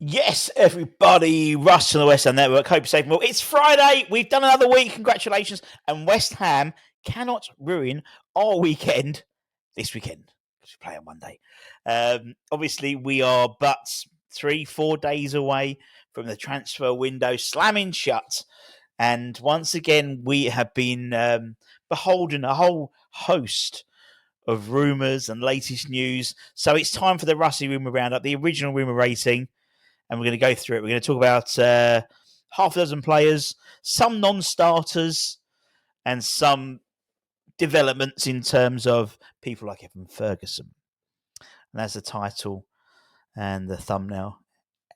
Yes, everybody, Russ from the West Ham Network. Hope you're safe and well. It's Friday. We've done another week. Congratulations. And West Ham cannot ruin our weekend this weekend because we play on Monday. Obviously, we are but 3-4 days away from the transfer window slamming shut. And once again, we have been beholden a whole host of rumours and latest news. So it's time for the Russy Rumour Roundup, the original rumour rating. And we're going to go through it. We're going to talk about half a dozen players, some non-starters, and some developments in terms of people like Evan Ferguson. And that's the title and the thumbnail.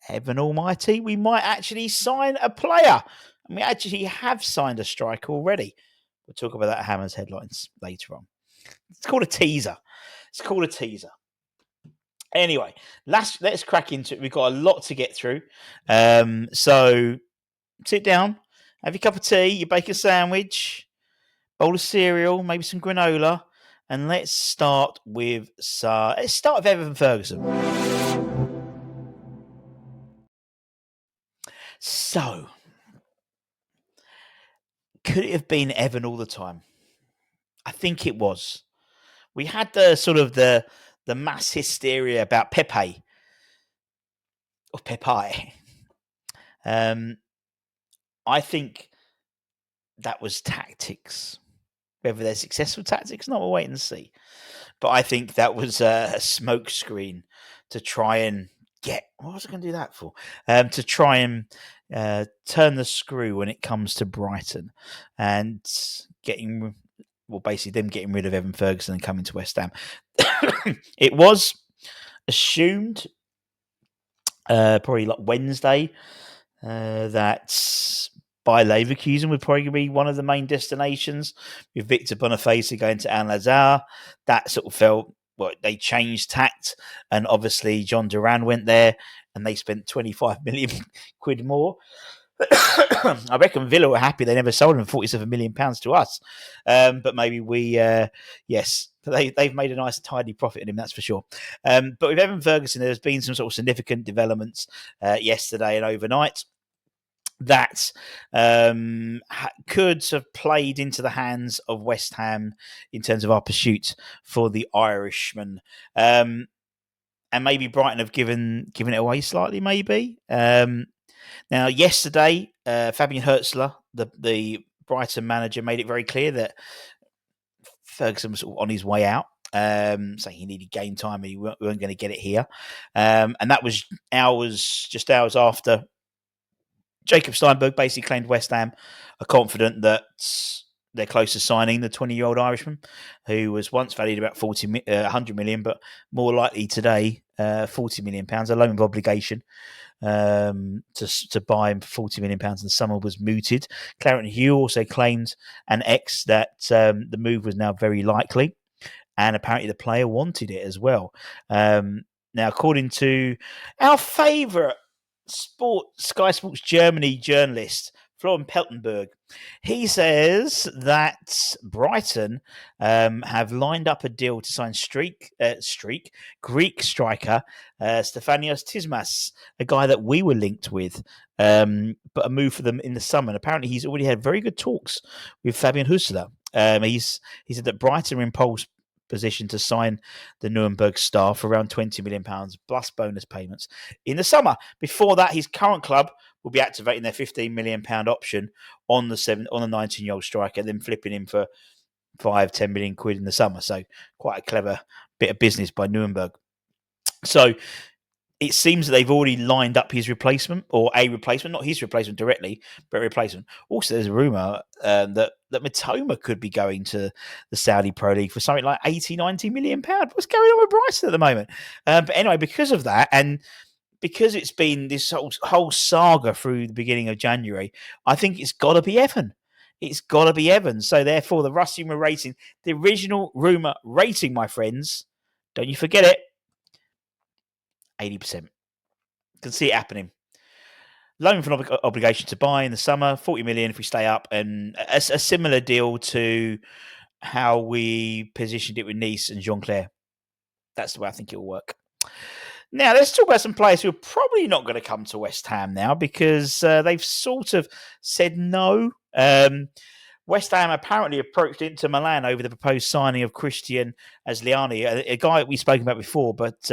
Heaven almighty, we might actually sign a player. And we actually have signed a striker already. We'll talk about that at Hammer's headlines later on. It's called a teaser. Anyway, let's crack into it. We've got a lot to get through. So sit down, have your cup of tea, your bacon sandwich, bowl of cereal, maybe some granola, and let's start with Evan Ferguson. So, could it have been Evan all the time? I think it was. We had the mass hysteria about Pepe. Or Pepe. I think that was tactics. Whether they're successful tactics, not, we'll wait and see. But I think that was a smokescreen to try and get. What was I going to do that for? To try and turn the screw when it comes to Brighton and basically them getting rid of Evan Ferguson and coming to West Ham. It was assumed probably like Wednesday that by Leverkusen would probably be one of the main destinations, with Victor Boniface going to Al-Azhar. That sort of felt, they changed tact, and obviously John Duran went there and they spent 25 million quid more. I reckon Villa were happy they never sold him £47 million to us. But maybe yes, they've made a nice tidy profit in him, that's for sure. But with Evan Ferguson, there's been some sort of significant developments yesterday and overnight that could have played into the hands of West Ham in terms of our pursuit for the Irishman. And maybe Brighton have given it away slightly, maybe. Now, yesterday, Fabian Һрtler, the Brighton manager, made it very clear that Ferguson was on his way out, saying he needed game time and we weren't going to get it here. And that was just hours after Jacob Steinberg basically claimed West Ham are confident that they're close to signing the 20-year-old Irishman, who was once valued about 100 million, but more likely today, £40 million, a loan of obligation to buy him for £40 million in the summer was mooted. Clarence Hugh also claimed that the move was now very likely, and apparently the player wanted it as well. Now, according to our favourite Sky Sports Germany journalist, Florian Peltenberg, he says that Brighton have lined up a deal to sign Greek striker Stefanios Tismas, a guy that we were linked with, but a move for them in the summer. And apparently he's already had very good talks with Fabian Һrtler. He said that Brighton are in pole position to sign the Nuremberg star for around £20 million plus bonus payments in the summer. Before that, his current club will be activating their £15 million option on the 19-year-old striker, then flipping him for 5-10 million quid in the summer. So quite a clever bit of business by Nuremberg. So it seems that they've already lined up his replacement, or a replacement, not his replacement directly, but a replacement. Also, there's a rumour that Mitoma could be going to the Saudi Pro League for something like 80-90 million pounds. What's going on with Brighton at the moment? But anyway, because of that, and because it's been this whole saga through the beginning of January, I think it's got to be Evan. It's got to be Evan. So therefore, the Russy Rumour rating, the original rumour rating, my friends, don't you forget it, 80%. Can see it happening. Loan for an obligation to buy in the summer, 40 million if we stay up, and a similar deal to how we positioned it with Nice and Jean-Claire. That's the way I think it will work. Now, let's talk about some players who are probably not going to come to West Ham now because they've sort of said no. West Ham apparently approached Inter Milan over the proposed signing of Christian Asliani, a guy we spoke about before, but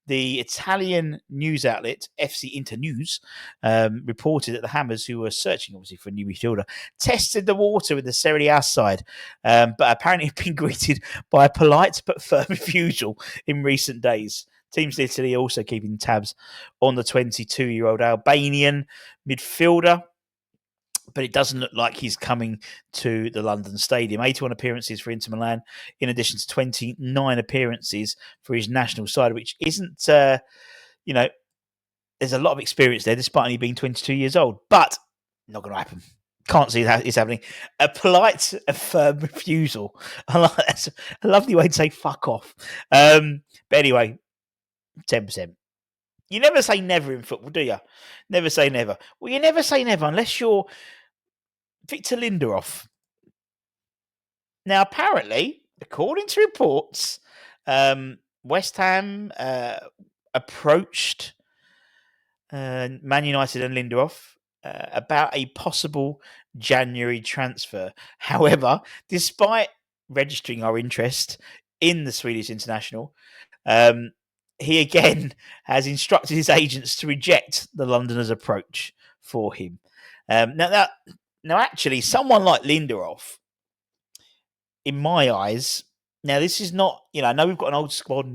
the Italian news outlet FC Internews reported that the Hammers, who were searching obviously for a new midfielder, tested the water with the Serie A side, but apparently have been greeted by a polite but firm refusal in recent days. Teams in Italy are also keeping tabs on the 22-year-old Albanian midfielder, but it doesn't look like he's coming to the London Stadium. 81 appearances for Inter Milan, in addition to 29 appearances for his national side, which isn't, there's a lot of experience there, despite only being 22 years old. But not going to happen. Can't see that it's happening. A polite, a firm refusal. That's a lovely way to say fuck off. But anyway, 10%. You never say never in football, do you? Never say never. Well, you never say never unless you're Victor Lindelof. Now, apparently, according to reports, West Ham approached Man United and Lindelof about a possible January transfer. However, despite registering our interest in the Swedish international, he again has instructed his agents to reject the Londoners' approach for him. Now, actually, someone like Lindelof, in my eyes, now this is not, I know we've got an old squad.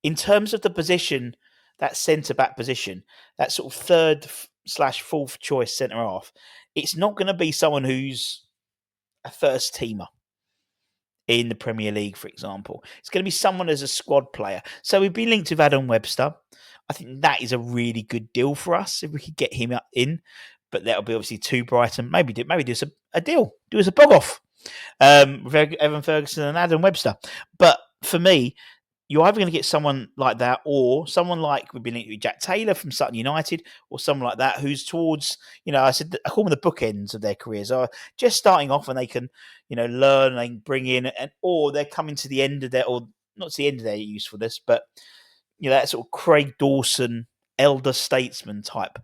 In terms of the position, that centre-back position, that sort of third/fourth choice centre-half, it's not going to be someone who's a first teamer in the Premier League, for example. It's going to be someone as a squad player. So we've been linked with Adam Webster. I think that is a really good deal for us if we could get him in. But that'll be obviously too Brighton. Maybe do us a deal. Do us a bog off with Evan Ferguson and Adam Webster. But for me, you're either going to get someone like that or someone like we've been linked with Jack Taylor from Sutton United or someone like that who's towards, I call them the bookends of their careers. Are just starting off and they can, learn and bring in, or they're coming to the end of their, or not to the end of their usefulness, but, that sort of Craig Dawson, elder statesman type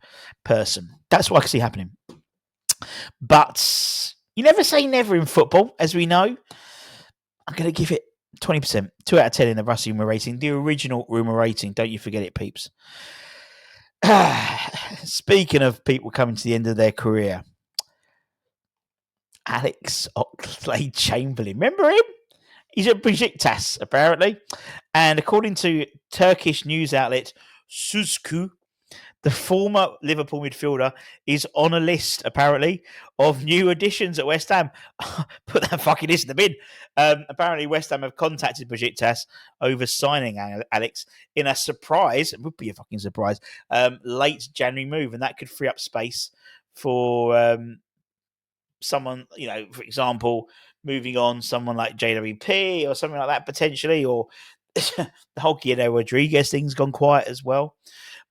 person. That's what I can see happening. But you never say never in football, as we know. I'm going to give it 20%, 2 out of 10 in the Russy Rumour rating, the original Rumour rating. Don't you forget it, peeps. Speaking of people coming to the end of their career, Alex Oxlade-Chamberlain. Remember him? He's at Besiktas, apparently. And according to Turkish news outlet Suzku, the former Liverpool midfielder is on a list, apparently, of new additions at West Ham. Put that fucking list in the bin. Apparently, West Ham have contacted Besiktas over signing Alex in a surprise, it would be a fucking surprise, late January move. And that could free up space for someone, for example, moving on, someone like JWP or something like that, potentially, or the whole 𝙀𝙑 thing's gone quiet as well.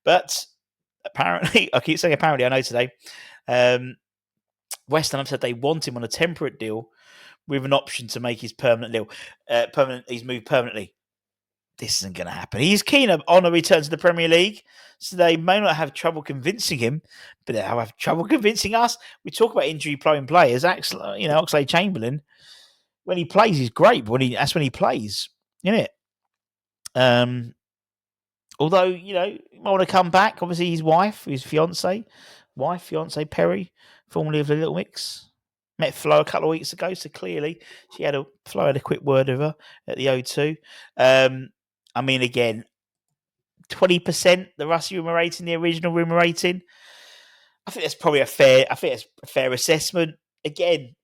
But apparently, I keep saying apparently, I know today, West Ham have said they want him on a temporate deal with an option to make his his move permanently. This isn't going to happen. He's keen on a return to the Premier League, so they may not have trouble convincing him, but they'll have trouble convincing us. We talk about injury-prone players. Oxlade-Chamberlain, when he plays, he's great, but that's when he plays, isn't it? Although, he might want to come back. Obviously, his fiance Perry, formerly of the Little Mix, met Flo a couple of weeks ago. So clearly, Flo had a quick word with her at the O2. Again, 20%, the Russy Rumour rating, the original Rumour rating. I think that's probably a fair assessment. Again,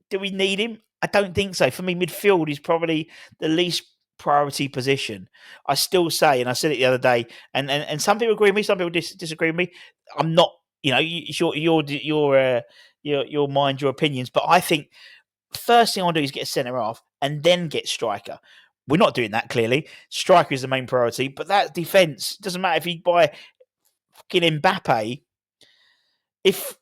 do we need him? I don't think so. For me, midfield is probably the least priority position. I still say, and I said it the other day, and some people agree with me, some people disagree with me. I'm not, your mind, your opinions, but I think first thing I want to do is get a centre half and then get striker. We're not doing that, clearly. Striker is the main priority, but that defence, doesn't matter if you buy fucking Mbappe, if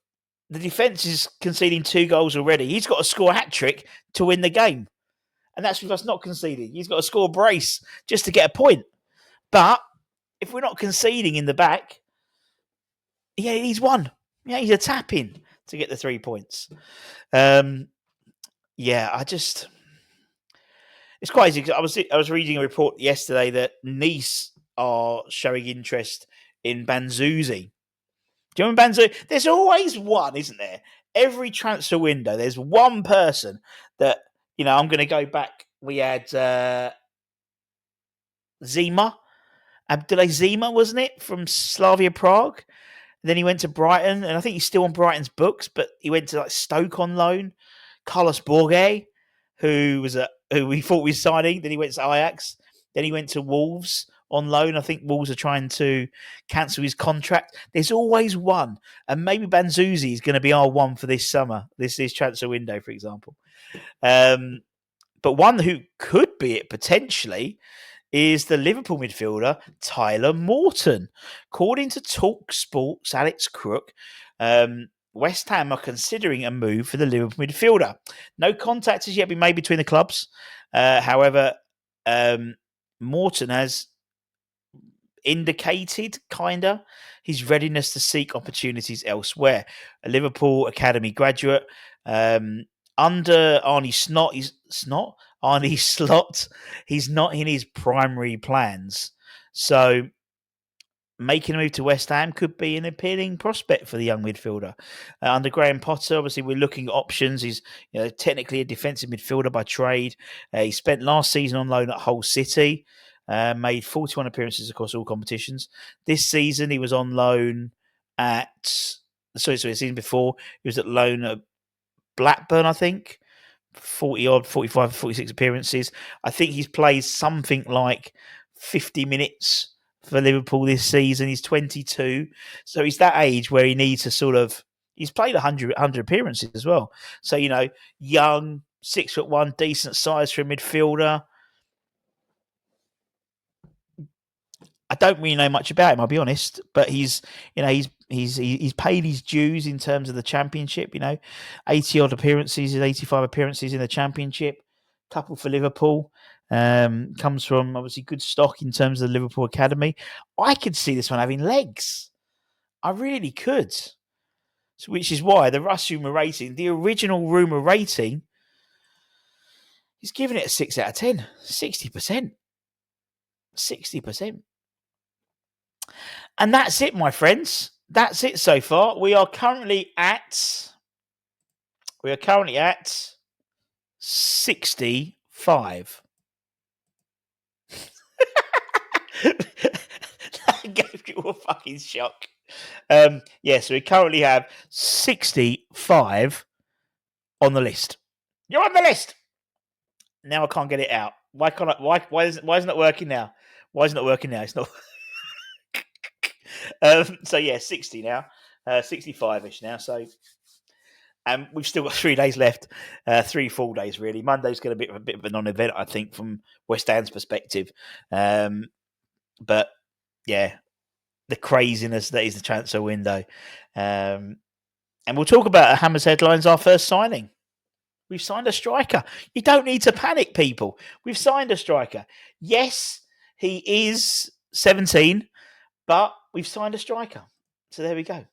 the defence is conceding 2 goals already, he's got to score a hat-trick to win the game. And that's with us not conceding. He's got to score a brace just to get a point. But if we're not conceding in the back, yeah, he's one. Yeah, he's a tap in to get the 3 points. Yeah, it's quite easy. I was reading a report yesterday that Nice are showing interest in Banzuzi. Do you remember Banzuzi? There's always one, isn't there? Every transfer window, there's one person that, I'm going to go back. We had Zima, Abdullah Zima, wasn't it, from Slavia Prague? And then he went to Brighton, and I think he's still on Brighton's books, but he went to Stoke on loan. Carlos Borge, who we thought we were signing, then he went to Ajax, then he went to Wolves on loan. I think Wolves are trying to cancel his contract. There's always one, and maybe Banzuzi is going to be our one for this summer, this transfer window, for example. But one who could be it potentially is the Liverpool midfielder Tyler Morton. According to TalkSport's Alex Crook, West Ham are considering a move for the Liverpool midfielder. No contact has yet been made between the clubs. However, Morton has indicated, his readiness to seek opportunities elsewhere. A Liverpool Academy graduate. Under Arnie Slot, he's not in his primary plans. So making a move to West Ham could be an appealing prospect for the young midfielder. Under Graham Potter, obviously, we're looking at options. He's technically a defensive midfielder by trade. He spent last season on loan at Hull City, made 41 appearances across all competitions. This season, he was on loan the season before, he was at loan at Blackburn, I think. 40-odd, 45, 46 appearances. I think he's played something like 50 minutes for Liverpool this season. He's 22. So he's that age where he needs to he's played 100 appearances as well. So, young, 6'1", decent size for a midfielder. I don't really know much about him, I'll be honest, but he's paid his dues in terms of the Championship. 80-odd appearances, 85 appearances in the Championship, couple for Liverpool. Comes from obviously good stock in terms of the Liverpool Academy. I could see this one having legs. I really could. So, which is why the Russy Rumour rating, the original Rumour rating, he's giving it a 6 out of 10. 60%. 60%. And that's it, my friends. That's it so far. We are currently at 65. That gave you a fucking shock. So we currently have 65 on the list. You're on the list. Now I can't get it out. Why can't I? Why isn't it working now? Why isn't it working now? It's not. 60 now, 65ish now. So, and we've still got 3 days left, 3 full days really. Monday's going to be a bit of a non-event, I think, from West Ham's perspective. But yeah, the craziness that is the transfer window. And we'll talk about Hammer's headlines. Our first signing. We've signed a striker. You don't need to panic, people. We've signed a striker. Yes, he is 17. But we've signed a striker. So there we go.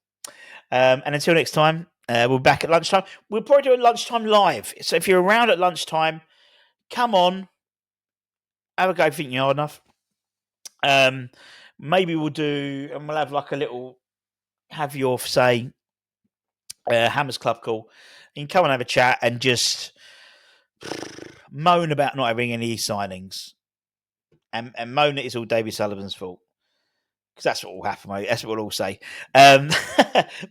And until next time, we're back at lunchtime. We'll probably do a lunchtime live. So if you're around at lunchtime, come on. Have a go if you think you're hard enough. Maybe we'll have like a little, have your say, Hammers Club call. You can come and have a chat and just moan about not having any signings. And moan that it's all David Sullivan's fault. Because that's what will happen, mate. That's what we'll all say. But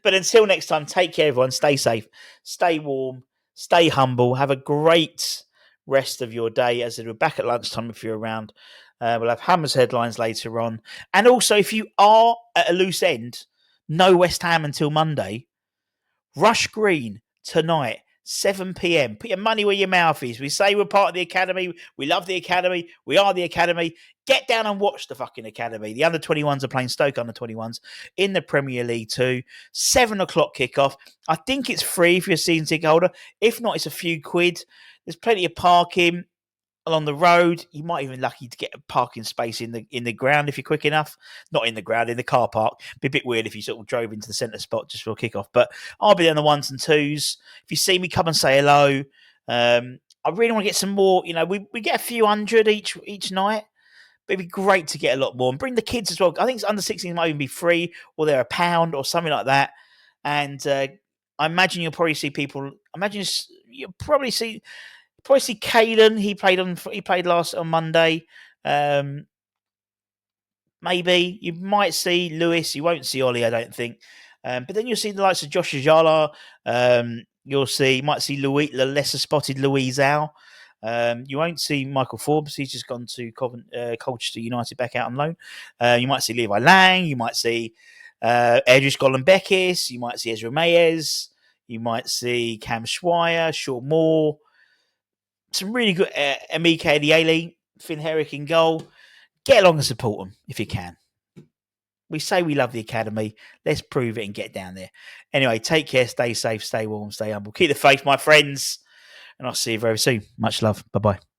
until next time, take care, everyone. Stay safe, stay warm, stay humble. Have a great rest of your day. As we're back at lunchtime if you're around. We'll have Hammer's headlines later on. And also, if you are at a loose end, no West Ham until Monday. Rush Green tonight, 7 p.m. Put your money where your mouth is. We say we're part of the Academy. We love the Academy. We are the Academy. Get down and watch the fucking Academy. The under-21s are playing Stoke under-21s in the Premier League too. 7 o'clock kickoff. I think it's free if you're a season ticket holder. If not, it's a few quid. There's plenty of parking. along the road. You might even be lucky to get a parking space in the ground if you're quick enough. Not in the ground, in the car park. Be a bit weird if you sort of drove into the centre spot just for a kickoff. But I'll be there on the ones and twos. If you see me, come and say hello. I really want to get some more. We get a few hundred each night. But it'd be great to get a lot more and bring the kids as well. I think it's under 16 might even be free, or they're £1 or something like that. And I imagine you'll probably see people. You'll probably see Caden. He played last on Monday. Maybe you might see Lewis. You won't see Ollie, I don't think. But then you'll see the likes of Josh Ajala. You might see the lesser spotted Louise Al. You won't see Michael Forbes. He's just gone to Colchester United back out on loan. You might see Levi Lang. You might see Edris Gollan-Beckis. You might see Ezra Mayes. You might see Cam Schweier, Sean Moore. Some really good Emeka Ediele, Finn Herrick in goal. Get along and support them if you can. We say we love the academy. Let's prove it and get down there. Anyway, take care, stay safe, stay warm, stay humble. Keep the faith, my friends. And I'll see you very soon. Much love. Bye-bye.